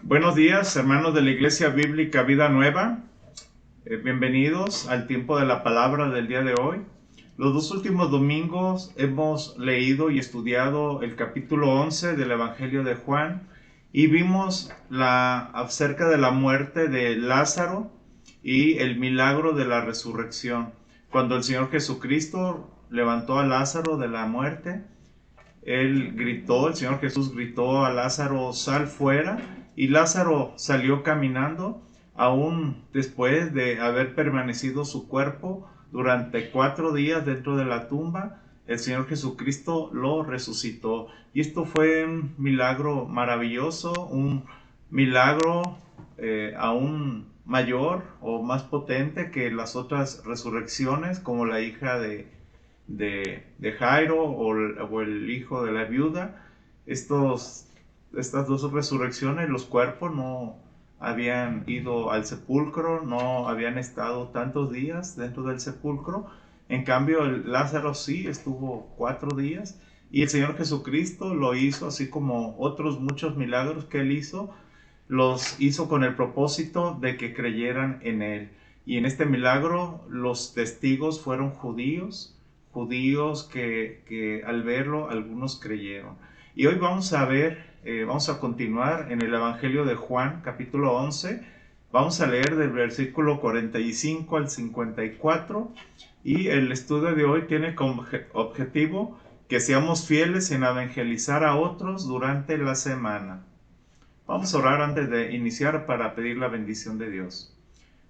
Buenos días, hermanos de la Iglesia Bíblica Vida Nueva. Bienvenidos al tiempo de la palabra del día de hoy. Los dos últimos domingos hemos leído y estudiado el capítulo 11 del Evangelio de Juan y vimos acerca de la muerte de Lázaro y el milagro de la resurrección. Cuando el Señor Jesucristo levantó a Lázaro de la muerte, el Señor Jesús gritó a Lázaro, sal fuera, y Lázaro salió caminando, aún después de haber permanecido su cuerpo durante 4 días dentro de la tumba. El Señor Jesucristo lo resucitó, y esto fue un milagro maravilloso, un milagro aún mayor o más potente que las otras resurrecciones, como la hija de Jairo o el hijo de la viuda. Estas dos resurrecciones, los cuerpos no habían ido al sepulcro, no habían estado tantos días dentro del sepulcro. En cambio, el Lázaro sí estuvo 4 días, y el Señor Jesucristo lo hizo, así como otros muchos milagros que él hizo, los hizo con el propósito de que creyeran en él. Y en este milagro los testigos fueron judíos que al verlo algunos creyeron. Y hoy vamos a continuar en el Evangelio de Juan, capítulo 11. Vamos a leer del versículo 45 al 54, y el estudio de hoy tiene como objetivo que seamos fieles en evangelizar a otros durante la semana. Vamos a orar antes de iniciar para pedir la bendición de Dios.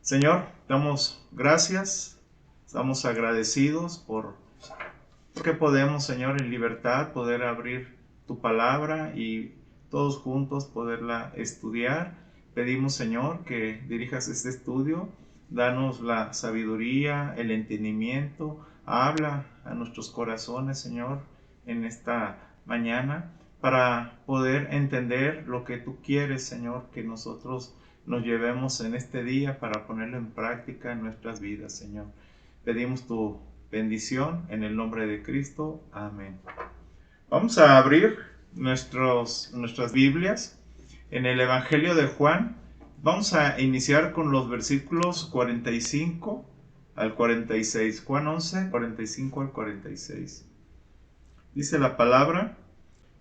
Señor, damos gracias, estamos agradecidos porque podemos, Señor, en libertad poder abrir tu palabra y todos juntos poderla estudiar. Pedimos, Señor, que dirijas este estudio, danos la sabiduría, el entendimiento, habla a nuestros corazones, Señor, en esta mañana, para poder entender lo que tú quieres, Señor, que nosotros nos llevemos en este día para ponerlo en práctica en nuestras vidas, Señor. Pedimos tu bendición en el nombre de Cristo. Amén. Vamos a abrir nuestras Biblias en el Evangelio de Juan. Vamos a iniciar con los versículos 45 al 46. Juan 11, 45 al 46. Dice la palabra: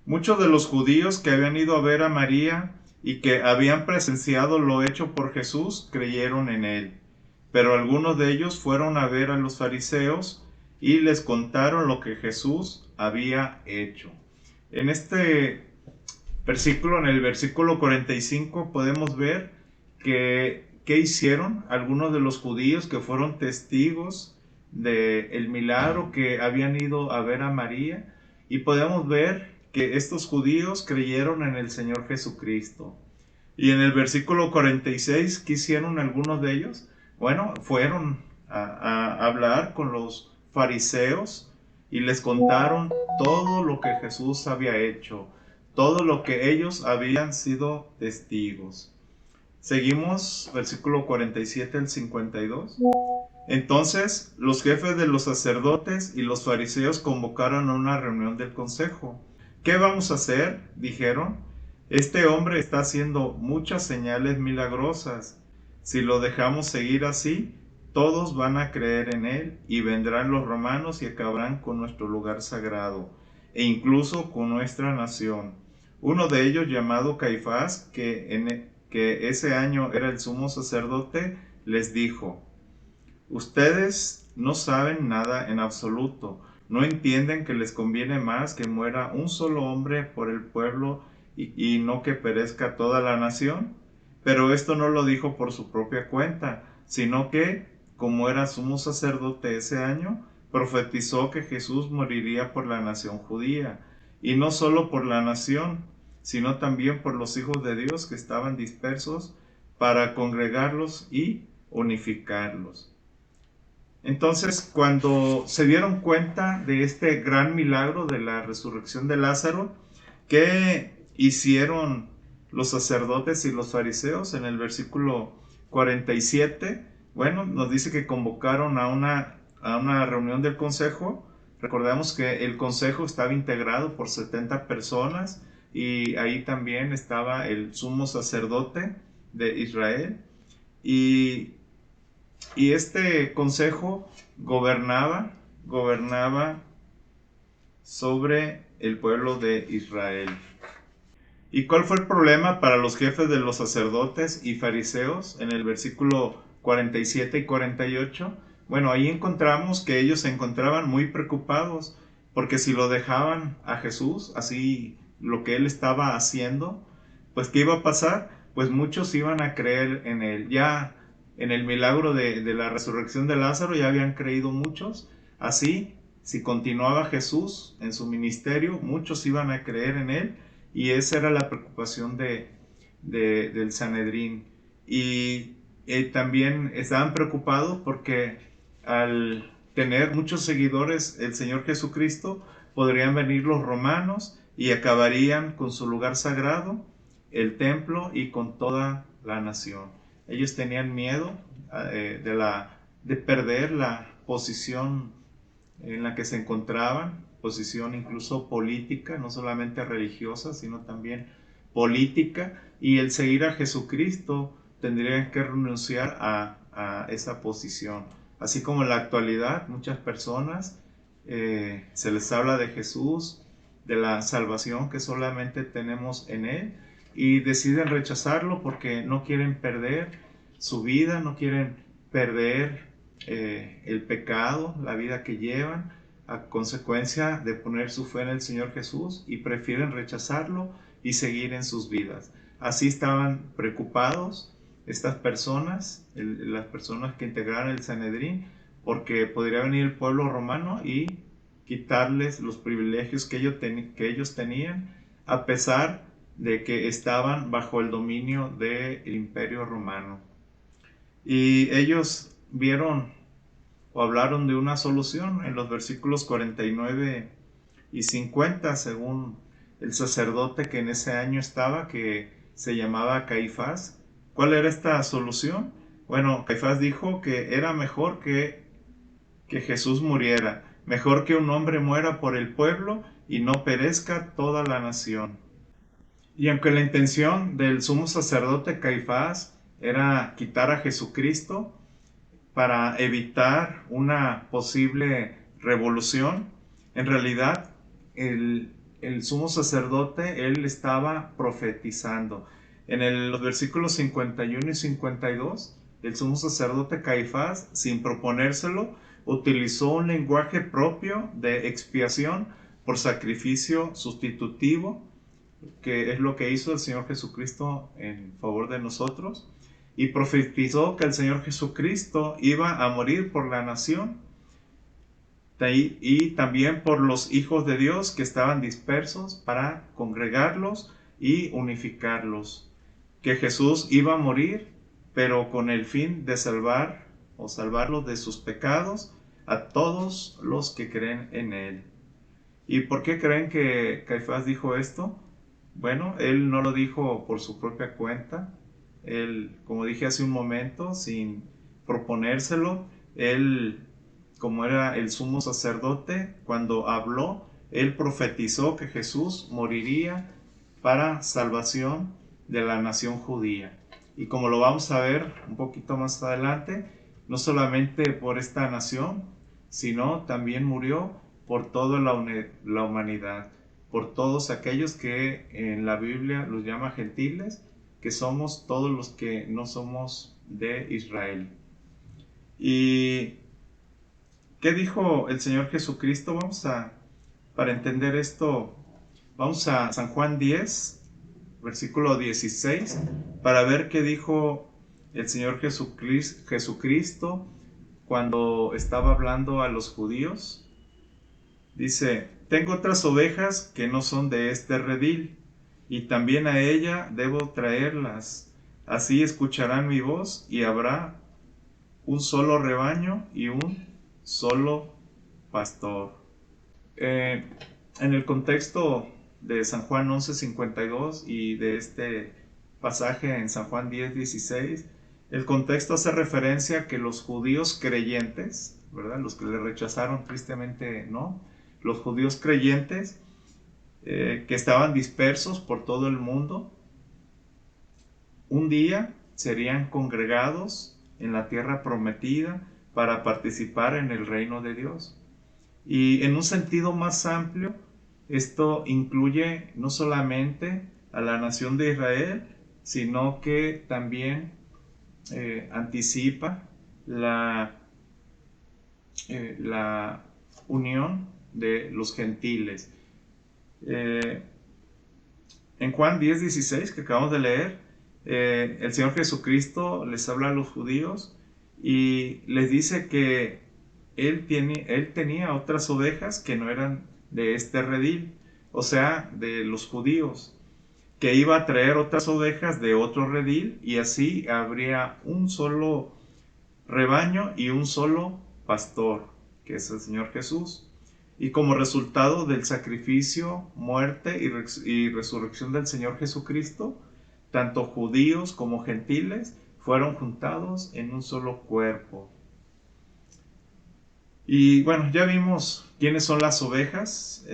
muchos de los judíos que habían ido a ver a María y que habían presenciado lo hecho por Jesús creyeron en él. Pero algunos de ellos fueron a ver a los fariseos y les contaron lo que Jesús había hecho. En este versículo, en el versículo 45, podemos ver qué hicieron algunos de los judíos que fueron testigos del milagro, que habían ido a ver a María, y podemos ver que estos judíos creyeron en el Señor Jesucristo. Y en el versículo 46, ¿qué hicieron algunos de ellos? Bueno, fueron a hablar con los fariseos y les contaron todo lo que Jesús había hecho, todo lo que ellos habían sido testigos. Seguimos, versículo 47 al 52. Entonces los jefes de los sacerdotes y los fariseos convocaron a una reunión del consejo. ¿Qué vamos a hacer?, dijeron. Este hombre está haciendo muchas señales milagrosas. Si lo dejamos seguir así, todos van a creer en él, y vendrán los romanos y acabarán con nuestro lugar sagrado, e incluso con nuestra nación. Uno de ellos, llamado Caifás, que ese año era el sumo sacerdote, les dijo: ustedes no saben nada en absoluto. ¿No entienden que les conviene más que muera un solo hombre por el pueblo y no que perezca toda la nación? Pero esto no lo dijo por su propia cuenta, sino que, como era sumo sacerdote ese año, profetizó que Jesús moriría por la nación judía, y no solo por la nación, sino también por los hijos de Dios que estaban dispersos, para congregarlos y unificarlos. Entonces, cuando se dieron cuenta de este gran milagro de la resurrección de Lázaro, ¿qué hicieron los sacerdotes y los fariseos? En el versículo 47, bueno, nos dice que convocaron a una reunión del consejo. Recordemos que el consejo estaba integrado por 70 personas, y ahí también estaba el sumo sacerdote de Israel, y, y este consejo gobernaba sobre el pueblo de Israel. ¿Y cuál fue el problema para los jefes de los sacerdotes y fariseos en el versículo 47 y 48? Bueno, ahí encontramos que ellos se encontraban muy preocupados porque si lo dejaban a Jesús, así lo que él estaba haciendo, pues ¿qué iba a pasar? Pues muchos iban a creer en él. Ya en el milagro de la resurrección de Lázaro ya habían creído muchos. Así, si continuaba Jesús en su ministerio, muchos iban a creer en él. Y esa era la preocupación del Sanedrín. Y también estaban preocupados porque al tener muchos seguidores el Señor Jesucristo, podrían venir los romanos y acabarían con su lugar sagrado, el templo, y con toda la nación. Ellos tenían miedo de perder la posición en la que se encontraban, posición incluso política, no solamente religiosa, sino también política, y el seguir a Jesucristo tendrían que renunciar a esa posición. Así como en la actualidad muchas personas se les habla de Jesús, de la salvación que solamente tenemos en Él, y deciden rechazarlo porque no quieren perder su vida, no quieren perder el pecado, la vida que llevan a consecuencia de poner su fe en el Señor Jesús, y prefieren rechazarlo y seguir en sus vidas. Así estaban preocupados estas personas, las personas que integraron el Sanedrín, porque podría venir el pueblo romano y quitarles los privilegios que ellos tenían, a pesar de que estaban bajo el dominio del Imperio Romano. Y ellos vieron o hablaron de una solución en los versículos 49 y 50, según el sacerdote que en ese año estaba, que se llamaba Caifás. ¿Cuál era esta solución? Bueno, Caifás dijo que era mejor que Jesús muriera, mejor que un hombre muera por el pueblo y no perezca toda la nación. Y aunque la intención del sumo sacerdote Caifás era quitar a Jesucristo para evitar una posible revolución, en realidad el sumo sacerdote, él estaba profetizando. En los versículos 51 y 52, el sumo sacerdote Caifás, sin proponérselo, utilizó un lenguaje propio de expiación por sacrificio sustitutivo, que es lo que hizo el Señor Jesucristo en favor de nosotros, y profetizó que el Señor Jesucristo iba a morir por la nación y también por los hijos de Dios que estaban dispersos, para congregarlos y unificarlos. Que Jesús iba a morir, pero con el fin de salvar o salvarlos de sus pecados a todos los que creen en Él. ¿Y por qué creen que Caifás dijo esto? Bueno, él no lo dijo por su propia cuenta. Él, como dije hace un momento, sin proponérselo, él, como era el sumo sacerdote, cuando habló, él profetizó que Jesús moriría para salvación de la nación judía. Y como lo vamos a ver un poquito más adelante, no solamente por esta nación, sino también murió por toda la humanidad, por todos aquellos que en la Biblia los llama gentiles, que somos todos los que no somos de Israel. ¿Y qué dijo el Señor Jesucristo? Para entender esto, vamos a San Juan 10, versículo 16, para ver qué dijo el Señor Jesucristo cuando estaba hablando a los judíos. Dice: tengo otras ovejas que no son de este redil, y también a ella debo traerlas. Así escucharán mi voz, y habrá un solo rebaño y un solo pastor. En el contexto de San Juan 11:52 y de este pasaje en San Juan 10:16, el contexto hace referencia a que los judíos creyentes, ¿verdad? Los que le rechazaron tristemente, ¿no? Los judíos creyentes que estaban dispersos por todo el mundo, un día serían congregados en la tierra prometida para participar en el reino de Dios. Y en un sentido más amplio, esto incluye no solamente a la nación de Israel, sino que también anticipa la unión de los gentiles. En Juan 10:16, que acabamos de leer, el Señor Jesucristo les habla a los judíos y les dice que él tenía otras ovejas que no eran de este redil, o sea, de los judíos, que iba a traer otras ovejas de otro redil y así habría un solo rebaño y un solo pastor, que es el Señor Jesús. Y como resultado del sacrificio, muerte y resurrección del Señor Jesucristo, tanto judíos como gentiles fueron juntados en un solo cuerpo. Y bueno, ya vimos quiénes son las ovejas,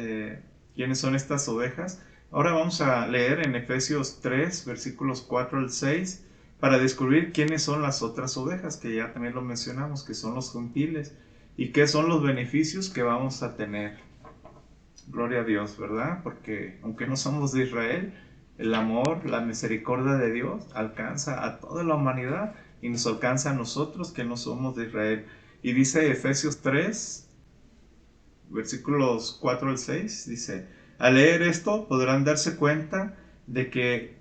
quiénes son estas ovejas. Ahora vamos a leer en Efesios 3, versículos 4 al 6, para descubrir quiénes son las otras ovejas, que ya también lo mencionamos, que son los gentiles, y qué son los beneficios que vamos a tener. Gloria a Dios, ¿verdad? Porque aunque no somos de Israel, el amor, la misericordia de Dios alcanza a toda la humanidad y nos alcanza a nosotros que no somos de Israel. Y dice Efesios 3, versículos 4 al 6, dice: al leer esto podrán darse cuenta de que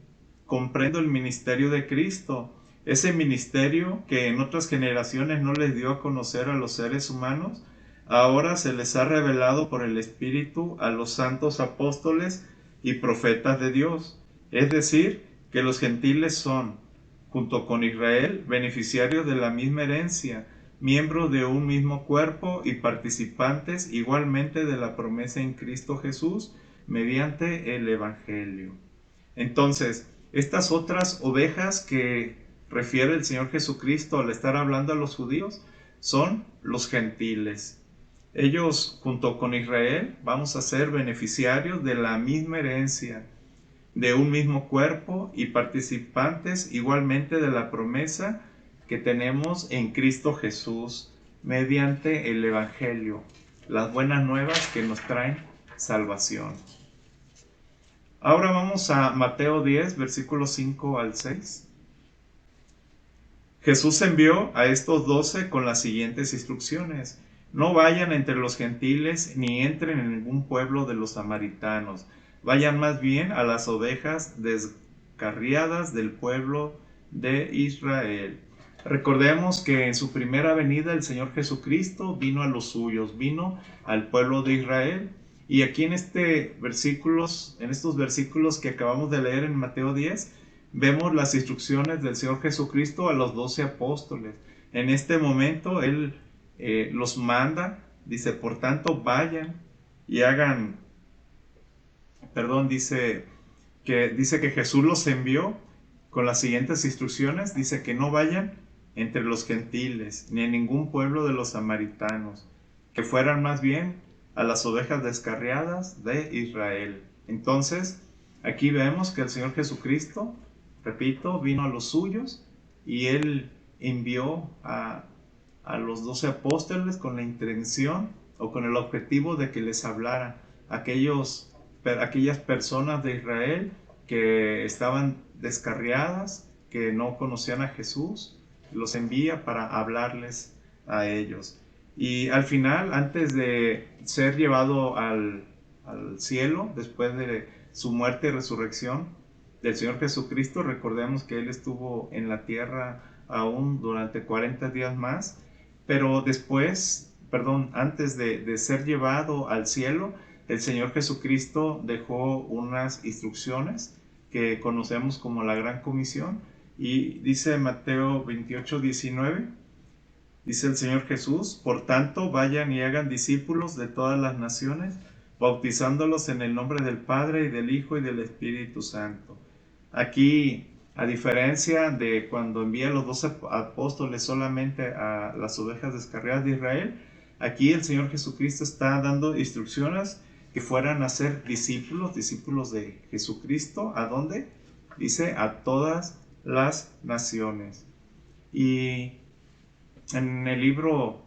comprendo el ministerio de Cristo, ese ministerio que en otras generaciones no les dio a conocer a los seres humanos, ahora se les ha revelado por el Espíritu a los santos apóstoles y profetas de Dios. Es decir, que los gentiles son, junto con Israel, beneficiarios de la misma herencia, miembros de un mismo cuerpo y participantes igualmente de la promesa en Cristo Jesús mediante el Evangelio. Entonces, estas otras ovejas que refiere el Señor Jesucristo al estar hablando a los judíos son los gentiles. Ellos, junto con Israel, vamos a ser beneficiarios de la misma herencia, de un mismo cuerpo y participantes igualmente de la promesa que tenemos en Cristo Jesús mediante el Evangelio, las buenas nuevas que nos traen salvación. Ahora vamos a Mateo 10, versículos 5 al 6. Jesús envió a estos 12 con las siguientes instrucciones: no vayan entre los gentiles ni entren en ningún pueblo de los samaritanos. Vayan más bien a las ovejas descarriadas del pueblo de Israel. Recordemos que en su primera venida el Señor Jesucristo vino a los suyos, vino al pueblo de Israel. Y aquí en estos versículos que acabamos de leer en Mateo 10, vemos las instrucciones del Señor Jesucristo a los 12 apóstoles. En este momento Él los manda, dice, por tanto vayan y hagan, dice que Jesús los envió con las siguientes instrucciones. Dice que no vayan entre los gentiles ni en ningún pueblo de los samaritanos, que fueran más bien a las ovejas descarriadas de Israel. Entonces, aquí vemos que el Señor Jesucristo, repito, vino a los suyos y Él envió a los 12 apóstoles con la intención o con el objetivo de que les hablara a aquellas personas de Israel que estaban descarriadas, que no conocían a Jesús. Los envía para hablarles a ellos. Y al final, antes de ser llevado al cielo, después de su muerte y resurrección del Señor Jesucristo, recordemos que Él estuvo en la tierra aún durante 40 días más, pero antes de ser llevado al cielo, el Señor Jesucristo dejó unas instrucciones que conocemos como la Gran Comisión, y dice Mateo 28:19, dice el Señor Jesús: por tanto, vayan y hagan discípulos de todas las naciones, bautizándolos en el nombre del Padre y del Hijo y del Espíritu Santo. Aquí, a diferencia de cuando envía a los 12 apóstoles solamente a las ovejas descarriadas de Israel, aquí el Señor Jesucristo está dando instrucciones que fueran a ser discípulos de Jesucristo. ¿A dónde? Dice, a todas las naciones. Y en el libro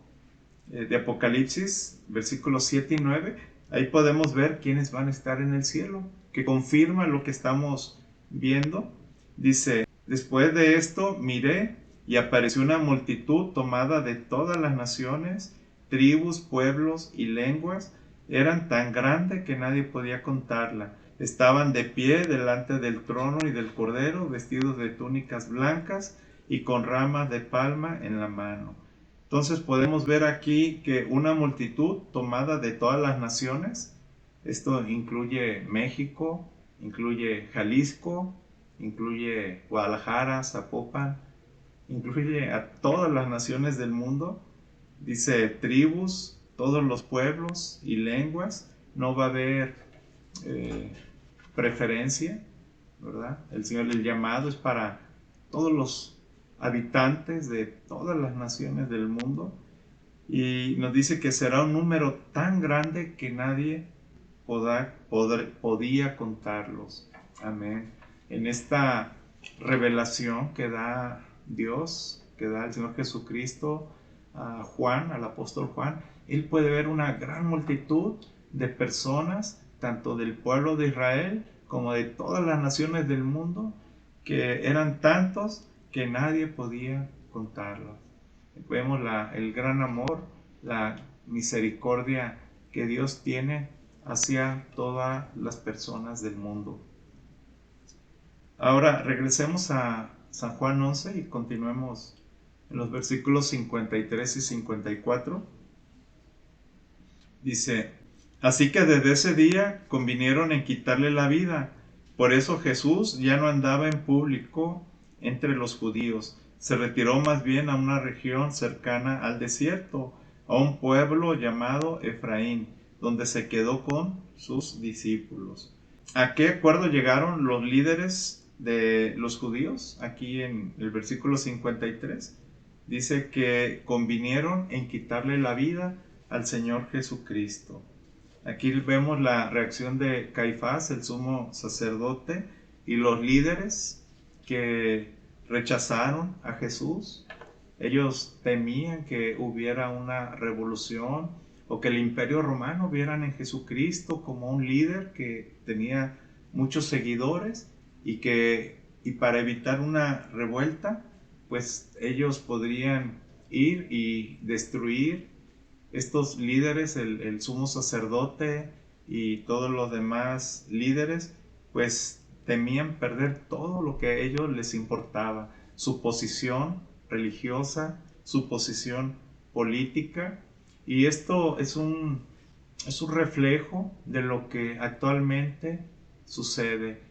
de Apocalipsis, versículos 7 y 9, ahí podemos ver quiénes van a estar en el cielo, que confirma lo que estamos viendo. Dice, después de esto miré y apareció una multitud tomada de todas las naciones, tribus, pueblos y lenguas. Eran tan grande que nadie podía contarla. Estaban de pie delante del trono y del Cordero, vestidos de túnicas blancas y con ramas de palma en la mano. Entonces podemos ver aquí que una multitud tomada de todas las naciones, esto incluye México, incluye Jalisco, incluye Guadalajara, Zapopan, incluye a todas las naciones del mundo, dice tribus, todos los pueblos y lenguas. No va a haber preferencia, ¿verdad? El Señor, el llamado es para todos los habitantes de todas las naciones del mundo, y nos dice que será un número tan grande que nadie podía contarlos. Amén. En esta revelación que da Dios, que da el Señor Jesucristo a Juan, al apóstol Juan, él puede ver una gran multitud de personas, tanto del pueblo de Israel como de todas las naciones del mundo, que eran tantos que nadie podía contarlos. Vemos el gran amor, la misericordia que Dios tiene hacia todas las personas del mundo. Ahora regresemos a San Juan 11 y continuemos en los versículos 53 y 54. Dice, así que desde ese día convinieron en quitarle la vida. Por eso Jesús ya no andaba en público entre los judíos. Se retiró más bien a una región cercana al desierto, a un pueblo llamado Efraín, donde se quedó con sus discípulos. ¿A qué acuerdo llegaron los líderes de los judíos? Aquí en el versículo 53 dice que convinieron en quitarle la vida al Señor Jesucristo. Aquí vemos la reacción de Caifás, el sumo sacerdote, y los líderes que rechazaron a Jesús. Ellos temían que hubiera una revolución o que el imperio romano vieran en Jesucristo como un líder que tenía muchos seguidores y para evitar una revuelta, pues ellos podrían ir y destruir estos líderes, el sumo sacerdote y todos los demás líderes, pues temían perder todo lo que a ellos les importaba, su posición religiosa, su posición política. Y esto es un reflejo de lo que actualmente sucede.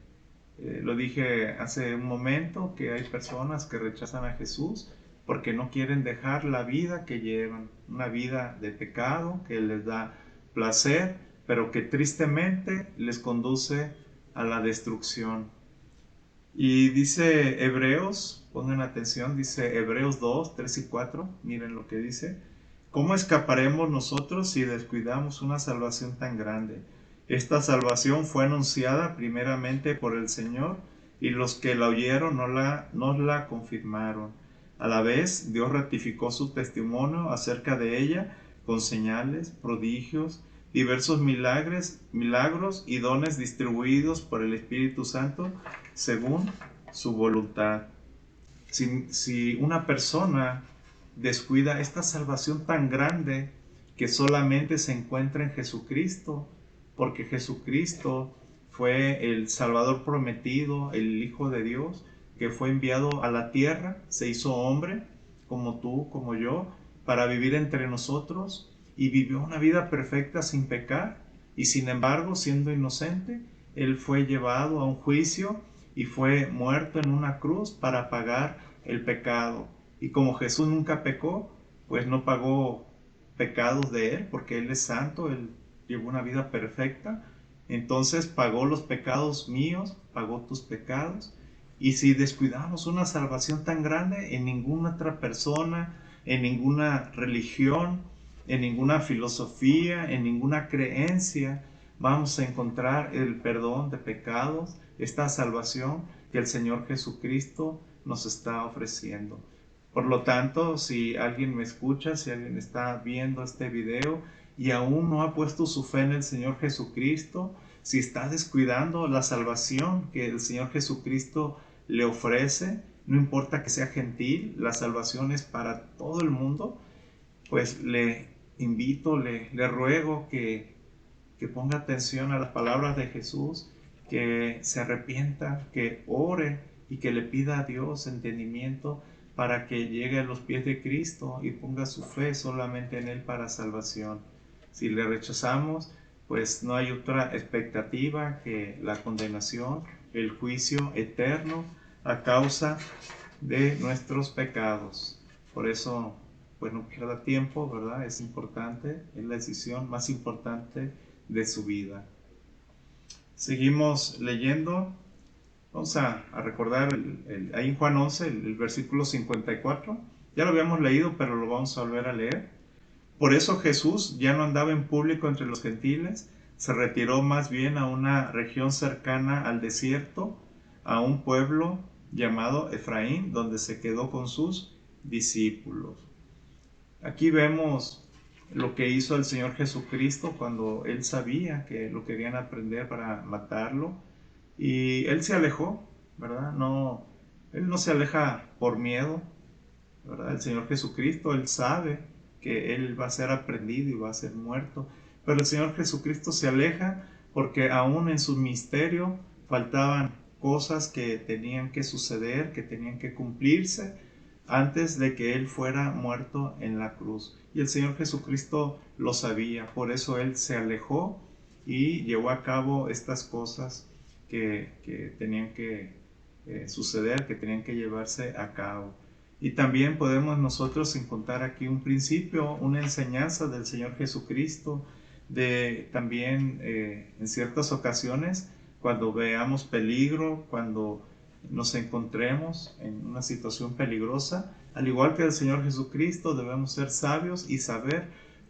Lo dije hace un momento, que hay personas que rechazan a Jesús porque no quieren dejar la vida que llevan, una vida de pecado que les da placer, pero que tristemente les conduce a la destrucción. Y dice Hebreos, pongan atención, dice Hebreos 2, 3 y 4, miren lo que dice. ¿Cómo escaparemos nosotros si descuidamos una salvación tan grande? Esta salvación fue anunciada primeramente por el Señor, y los que la oyeron nos la confirmaron. A la vez, Dios ratificó su testimonio acerca de ella con señales, prodigios, diversos milagros y dones distribuidos por el Espíritu Santo según su voluntad. Si una persona descuida esta salvación tan grande que solamente se encuentra en Jesucristo, porque Jesucristo fue el Salvador prometido, el Hijo de Dios, que fue enviado a la tierra, se hizo hombre, como tú, como yo, para vivir entre nosotros, y vivió una vida perfecta sin pecar, y sin embargo, siendo inocente, Él fue llevado a un juicio y fue muerto en una cruz para pagar el pecado. Y como Jesús nunca pecó, pues no pagó pecados de Él, porque Él es santo, Él llevó una vida perfecta. Entonces pagó los pecados míos, pagó tus pecados. Y si descuidamos una salvación tan grande, en ninguna otra persona, en ninguna religión, en ninguna filosofía, en ninguna creencia vamos a encontrar el perdón de pecados, esta salvación que el Señor Jesucristo nos está ofreciendo. Por lo tanto, si alguien me escucha, si alguien está viendo este video y aún no ha puesto su fe en el Señor Jesucristo, si está descuidando la salvación que el Señor Jesucristo le ofrece, no importa que sea gentil, la salvación es para todo el mundo, pues le invito, le ruego que ponga atención a las palabras de Jesús, que se arrepienta, que ore y que le pida a Dios entendimiento para que llegue a los pies de Cristo y ponga su fe solamente en Él para salvación. Si le rechazamos, pues no hay otra expectativa que la condenación, el juicio eterno a causa de nuestros pecados. Por eso, pues no pierda tiempo, ¿verdad? Es importante, es la decisión más importante de su vida. Seguimos leyendo. Vamos a recordar ahí en Juan 11, el versículo 54. Ya lo habíamos leído, pero lo vamos a volver a leer. Por eso Jesús ya no andaba en público entre los gentiles, se retiró más bien a una región cercana al desierto, a un pueblo llamado Efraín, donde se quedó con sus discípulos. Aquí vemos lo que hizo el Señor Jesucristo cuando Él sabía que lo querían aprender para matarlo. Y Él se alejó, ¿verdad? Él no se aleja por miedo, ¿verdad? El Señor Jesucristo, Él sabe que Él va a ser aprendido y va a ser muerto. Pero el Señor Jesucristo se aleja porque aún en su misterio faltaban cosas que tenían que suceder, que tenían que cumplirse antes de que Él fuera muerto en la cruz. Y el Señor Jesucristo lo sabía, por eso Él se alejó y llevó a cabo estas cosas que tenían que suceder, que tenían que llevarse a cabo. Y también podemos nosotros encontrar aquí un principio, una enseñanza del Señor Jesucristo, de también en ciertas ocasiones, cuando veamos peligro, cuando nos encontremos en una situación peligrosa, al igual que el Señor Jesucristo, debemos ser sabios y saber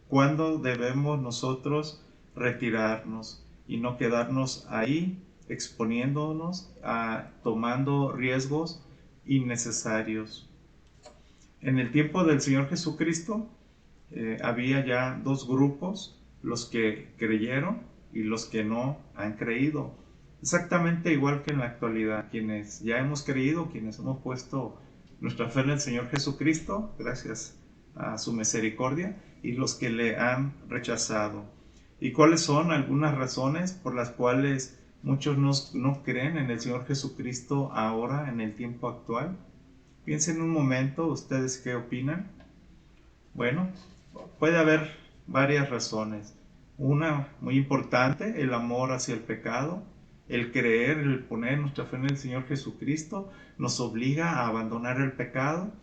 cuándo debemos nosotros retirarnos y no quedarnos ahí exponiéndonos a tomando riesgos innecesarios. En el tiempo del Señor Jesucristo había ya dos grupos, los que creyeron y los que no han creído. Exactamente igual que en la actualidad, quienes ya hemos creído, quienes hemos puesto nuestra fe en el Señor Jesucristo, gracias a su misericordia, y los que le han rechazado. ¿Y cuáles son algunas razones por las cuales muchos no creen en el Señor Jesucristo ahora, en el tiempo actual? Piensen un momento, ¿ustedes qué opinan? Bueno, puede haber varias razones. Una muy importante, el amor hacia el pecado. El creer, el poner nuestra fe en el Señor Jesucristo nos obliga a abandonar el pecado,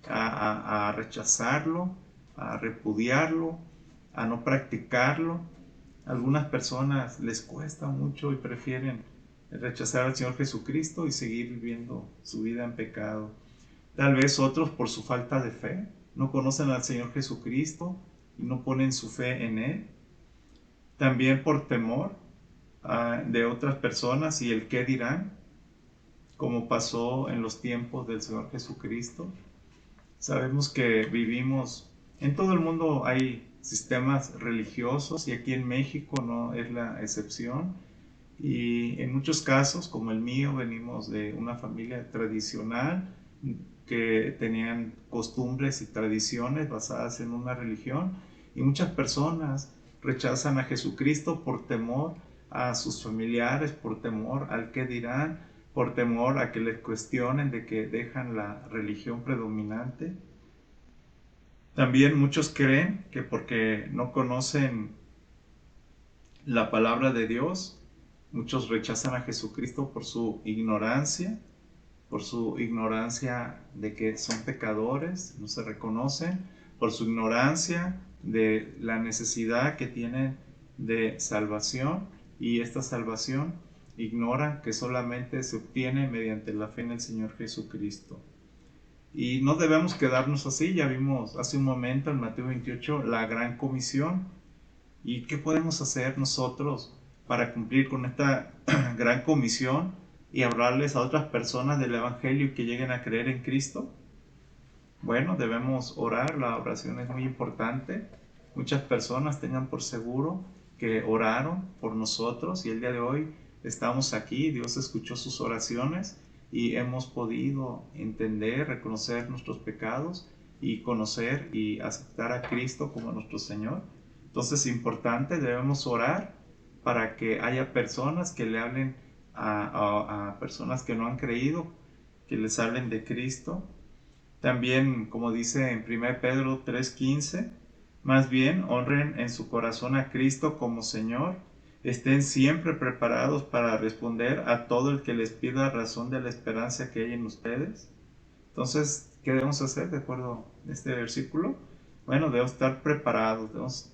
a rechazarlo, a repudiarlo, a no practicarlo. A algunas personas les cuesta mucho y prefieren rechazar al Señor Jesucristo y seguir viviendo su vida en pecado. Tal vez otros por su falta de fe no conocen al Señor Jesucristo y no ponen su fe en Él. También por temor de otras personas y el qué dirán, como pasó en los tiempos del Señor Jesucristo. Sabemos que vivimos, en todo el mundo hay sistemas religiosos y aquí en México no es la excepción. Y en muchos casos, como el mío, venimos de una familia tradicional que tenían costumbres y tradiciones basadas en una religión, y muchas personas rechazan a Jesucristo por temor a sus familiares, por temor al que dirán, por temor a que les cuestionen de que dejan la religión predominante. También muchos creen que porque no conocen la palabra de Dios, muchos rechazan a Jesucristo por su ignorancia de que son pecadores, no se reconocen, por su ignorancia de la necesidad que tienen de salvación, y esta salvación ignoran que solamente se obtiene mediante la fe en el Señor Jesucristo. Y no debemos quedarnos así. Ya vimos hace un momento en Mateo 28 la gran comisión. ¿Y qué podemos hacer nosotros para cumplir con esta gran comisión y hablarles a otras personas del Evangelio y que lleguen a creer en Cristo? Bueno, debemos orar, la oración es muy importante. Muchas personas tengan por seguro que oraron por nosotros y el día de hoy estamos aquí, Dios escuchó sus oraciones y hemos podido entender, reconocer nuestros pecados y conocer y aceptar a Cristo como nuestro Señor. Entonces es importante, debemos orar para que haya personas que le hablen a personas que no han creído, que les hablen de Cristo. También, como dice en 1 Pedro 3:15, más bien honren en su corazón a Cristo como Señor, estén siempre preparados para responder a todo el que les pida razón de la esperanza que hay en ustedes. Entonces, ¿qué debemos hacer de acuerdo a este versículo? Bueno, debemos estar preparados, debemos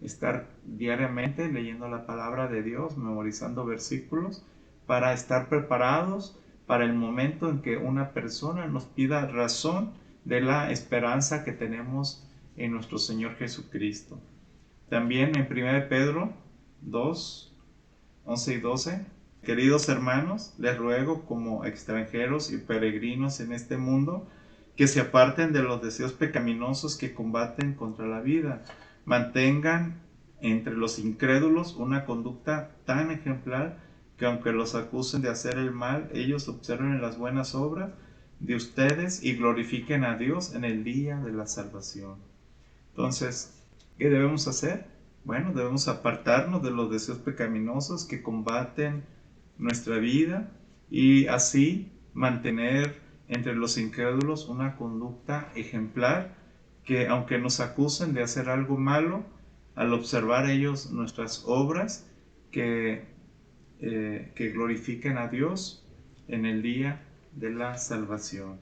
estar diariamente leyendo la palabra de Dios, memorizando versículos, para estar preparados para el momento en que una persona nos pida razón de la esperanza que tenemos en nuestro Señor Jesucristo. También en 1 Pedro 2, 11 y 12. Queridos hermanos, les ruego como extranjeros y peregrinos en este mundo, que se aparten de los deseos pecaminosos que combaten contra la vida. Mantengan entre los incrédulos una conducta tan ejemplar que aunque los acusen de hacer el mal, ellos observen las buenas obras de ustedes y glorifiquen a Dios en el día de la salvación. Entonces, ¿qué debemos hacer? Bueno, debemos apartarnos de los deseos pecaminosos que combaten nuestra vida y así mantener entre los incrédulos una conducta ejemplar que, aunque nos acusen de hacer algo malo, al observar ellos nuestras obras, que glorifiquen a Dios en el día de la salvación.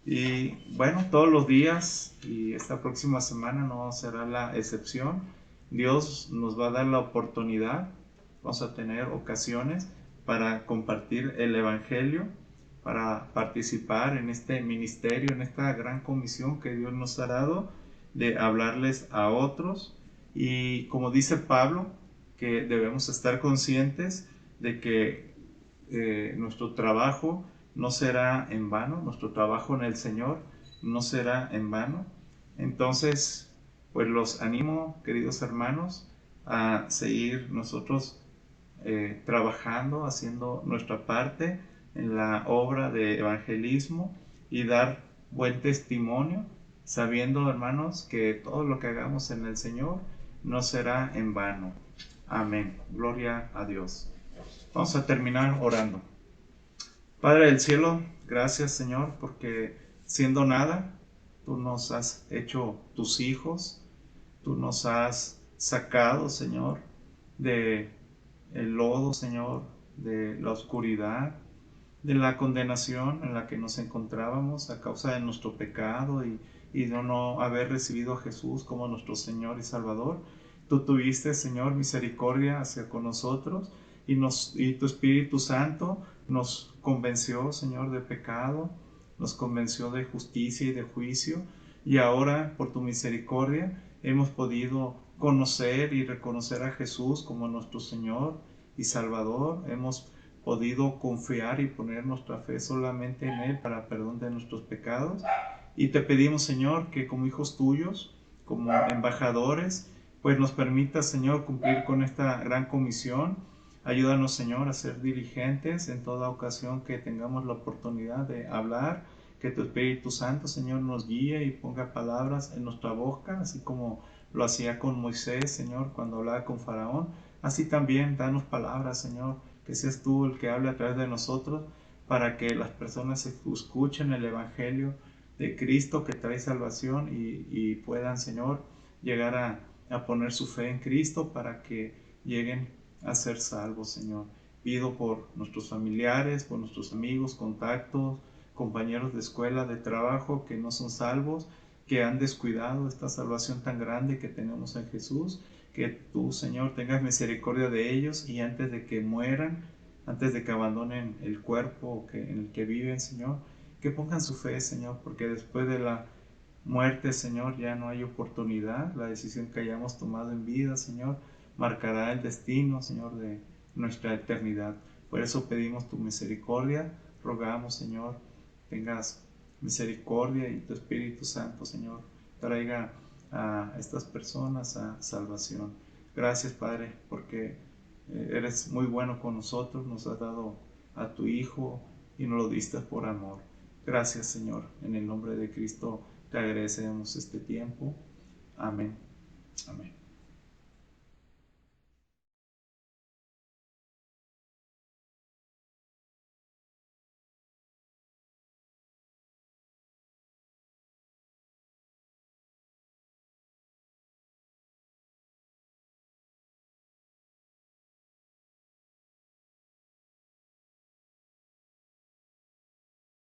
Y bueno, todos los días y esta próxima semana no será la excepción. Dios nos va a dar la oportunidad, vamos a tener ocasiones para compartir el Evangelio, para participar en este ministerio, en esta gran comisión que Dios nos ha dado de hablarles a otros. Y como dice Pablo, que debemos estar conscientes de que nuestro trabajo no será en vano, nuestro trabajo en el Señor no será en vano. Entonces, pues los animo, queridos hermanos, a seguir nosotros trabajando, haciendo nuestra parte en la obra de evangelismo y dar buen testimonio, sabiendo, hermanos, que todo lo que hagamos en el Señor no será en vano. Amén. Gloria a Dios. Vamos a terminar orando. Padre del cielo, gracias Señor, porque siendo nada, tú nos has hecho tus hijos, tú nos has sacado, Señor, de el lodo, Señor, de la oscuridad, de la condenación en la que nos encontrábamos a causa de nuestro pecado y de no haber recibido a Jesús como nuestro Señor y Salvador. Tú tuviste, Señor, misericordia hacia con nosotros y tu Espíritu Santo nos convenció, Señor, de pecado, nos convenció de justicia y de juicio, y ahora, por tu misericordia, hemos podido conocer y reconocer a Jesús como nuestro Señor y Salvador. Hemos podido confiar y poner nuestra fe solamente en Él para perdón de nuestros pecados. Y te pedimos, Señor, que como hijos tuyos, como embajadores, pues nos permita, Señor, cumplir con esta gran comisión. Ayúdanos, Señor, a ser diligentes en toda ocasión que tengamos la oportunidad de hablar, que tu Espíritu Santo, Señor, nos guíe y ponga palabras en nuestra boca, así como lo hacía con Moisés, Señor, cuando hablaba con Faraón. Así también, danos palabras, Señor, que seas tú el que hable a través de nosotros, para que las personas escuchen el Evangelio de Cristo que trae salvación y puedan, Señor, llegar a poner su fe en Cristo para que lleguen a ser salvos, Señor. Pido por nuestros familiares, por nuestros amigos, contactos, compañeros de escuela, de trabajo que no son salvos, que han descuidado esta salvación tan grande que tenemos en Jesús, que tú, Señor, tengas misericordia de ellos y antes de que mueran, antes de que abandonen el cuerpo en el que viven, Señor, que pongan su fe, Señor, porque después de la muerte, Señor, ya no hay oportunidad. La decisión que hayamos tomado en vida, Señor, marcará el destino, Señor, de nuestra eternidad. Por eso pedimos tu misericordia, rogamos, Señor, tengas misericordia y tu Espíritu Santo, Señor, traiga a estas personas a salvación. Gracias, Padre, porque eres muy bueno con nosotros, nos has dado a tu Hijo y nos lo diste por amor. Gracias, Señor, en el nombre de Cristo te agradecemos este tiempo. Amén. Amén.